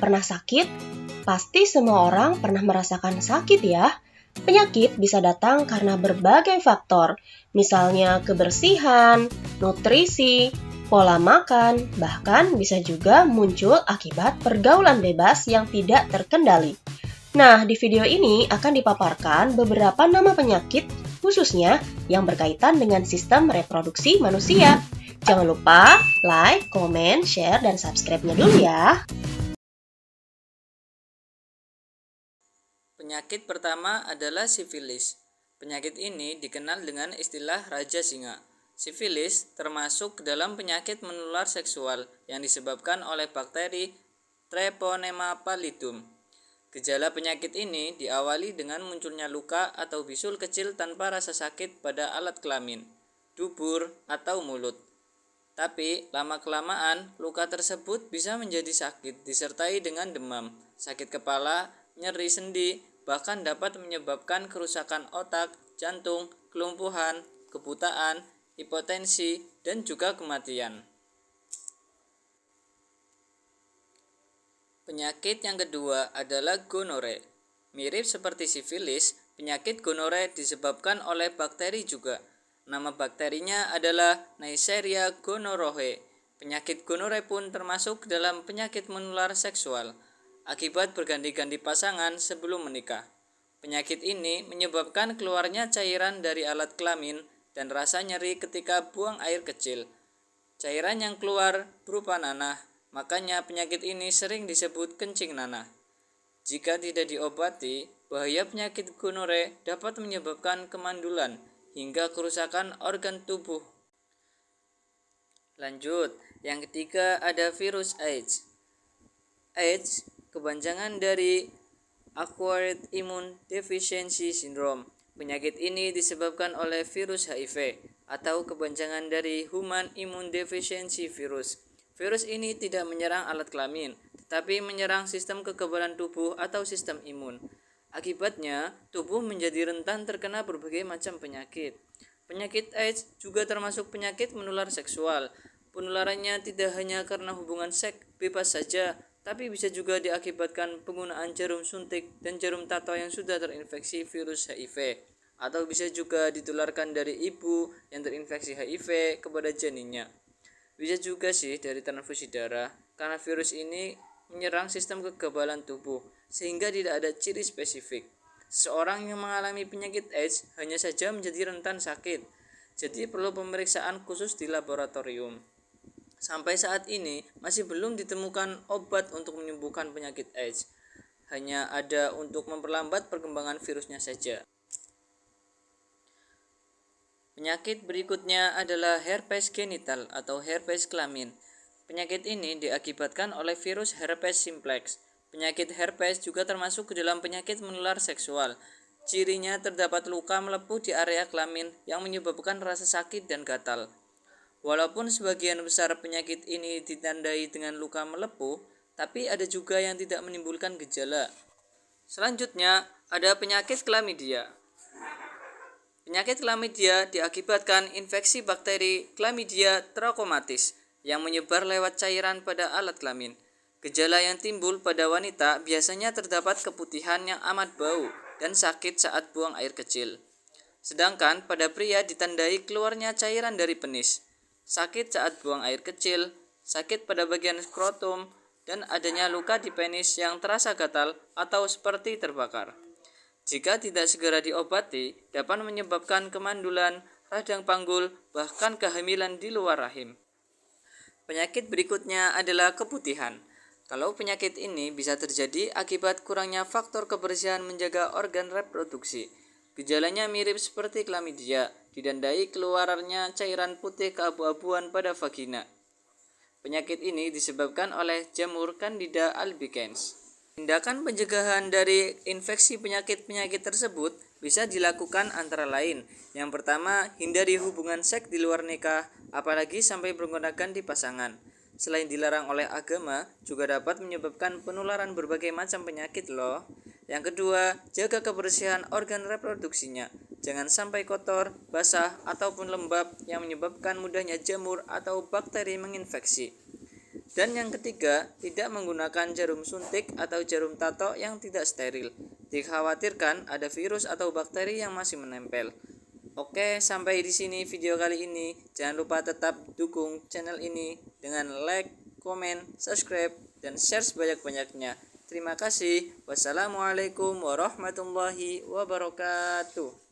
Pernah sakit? Pasti semua orang pernah merasakan sakit ya. Penyakit bisa datang karena berbagai faktor, misalnya kebersihan, nutrisi, pola makan, bahkan bisa juga muncul akibat pergaulan bebas yang tidak terkendali. Nah, di video ini akan dipaparkan beberapa nama penyakit, khususnya yang berkaitan dengan sistem reproduksi manusia. Jangan lupa like, komen, share, dan subscribe-nya dulu ya. Penyakit pertama adalah sifilis. Penyakit ini dikenal dengan istilah Raja Singa. Sifilis termasuk dalam penyakit menular seksual yang disebabkan oleh bakteri Treponema pallidum. Gejala penyakit ini diawali dengan munculnya luka atau bisul kecil tanpa rasa sakit pada alat kelamin, dubur, atau mulut. Tapi lama-kelamaan luka tersebut bisa menjadi sakit disertai dengan demam, sakit kepala, nyeri sendi, bahkan dapat menyebabkan kerusakan otak, jantung, kelumpuhan, kebutaan, hipotensi, dan juga kematian. Penyakit yang kedua adalah gonore. Mirip seperti sifilis, penyakit gonore disebabkan oleh bakteri juga. Nama bakterinya adalah Neisseria gonorrhoeae. Penyakit gonore pun termasuk dalam penyakit menular seksual akibat berganti-ganti pasangan sebelum menikah. Penyakit ini menyebabkan keluarnya cairan dari alat kelamin dan rasa nyeri ketika buang air kecil. Cairan yang keluar berupa nanah, makanya penyakit ini sering disebut kencing nanah. Jika tidak diobati, bahaya penyakit gonore dapat menyebabkan kemandulan hingga kerusakan organ tubuh. Lanjut, yang ketiga ada virus AIDS. AIDS kepanjangan dari Acquired Immune Deficiency Syndrome. Penyakit ini disebabkan oleh virus HIV atau kepanjangan dari Human Immune Deficiency Virus. Virus ini tidak menyerang alat kelamin, tetapi menyerang sistem kekebalan tubuh atau sistem imun. Akibatnya, tubuh menjadi rentan terkena berbagai macam penyakit. Penyakit AIDS juga termasuk penyakit menular seksual. Penularannya tidak hanya karena hubungan seks bebas saja, tapi bisa juga diakibatkan penggunaan jarum suntik dan jarum tato yang sudah terinfeksi virus HIV, atau bisa juga ditularkan dari ibu yang terinfeksi HIV kepada janinnya. Bisa juga sih dari transfusi darah, karena virus ini menyerang sistem kekebalan tubuh, sehingga tidak ada ciri spesifik. Seorang yang mengalami penyakit AIDS hanya saja menjadi rentan sakit, jadi perlu pemeriksaan khusus di laboratorium. Sampai saat ini masih belum ditemukan obat untuk menyembuhkan penyakit AIDS. Hanya ada untuk memperlambat perkembangan virusnya saja. Penyakit berikutnya adalah herpes genital atau herpes kelamin. Penyakit ini diakibatkan oleh virus herpes simplex. Penyakit herpes juga termasuk ke dalam penyakit menular seksual. Cirinya terdapat luka melepuh di area kelamin yang menyebabkan rasa sakit dan gatal. Walaupun sebagian besar penyakit ini ditandai dengan luka melepuh, tapi ada juga yang tidak menimbulkan gejala. Selanjutnya, ada penyakit Chlamydia. Penyakit Chlamydia diakibatkan infeksi bakteri Chlamydia trachomatis yang menyebar lewat cairan pada alat kelamin. Gejala yang timbul pada wanita biasanya terdapat keputihan yang amat bau dan sakit saat buang air kecil. Sedangkan pada pria ditandai keluarnya cairan dari penis, sakit saat buang air kecil, sakit pada bagian skrotum, dan adanya luka di penis yang terasa gatal atau seperti terbakar. Jika tidak segera diobati, dapat menyebabkan kemandulan, radang panggul, bahkan kehamilan di luar rahim. Penyakit berikutnya adalah keputihan. Kalau penyakit ini bisa terjadi akibat kurangnya faktor kebersihan menjaga organ reproduksi. Gejalanya mirip seperti Chlamydia, ditandai keluarnya cairan putih keabu-abuan pada vagina. Penyakit ini disebabkan oleh jamur Candida albicans. Tindakan pencegahan dari infeksi penyakit-penyakit tersebut bisa dilakukan antara lain. Yang pertama, hindari hubungan seks di luar nikah, apalagi sampai bergonta-ganti pasangan. Selain dilarang oleh agama, juga dapat menyebabkan penularan berbagai macam penyakit loh. Yang kedua, jaga kebersihan organ reproduksinya. Jangan sampai kotor, basah, ataupun lembab yang menyebabkan mudahnya jamur atau bakteri menginfeksi. Dan yang ketiga, tidak menggunakan jarum suntik atau jarum tato yang tidak steril. Dikhawatirkan ada virus atau bakteri yang masih menempel. Oke, sampai di sini video kali ini. Jangan lupa tetap dukung channel ini dengan like, komen, subscribe, dan share sebanyak-banyaknya. Terima kasih. Wassalamualaikum warahmatullahi wabarakatuh.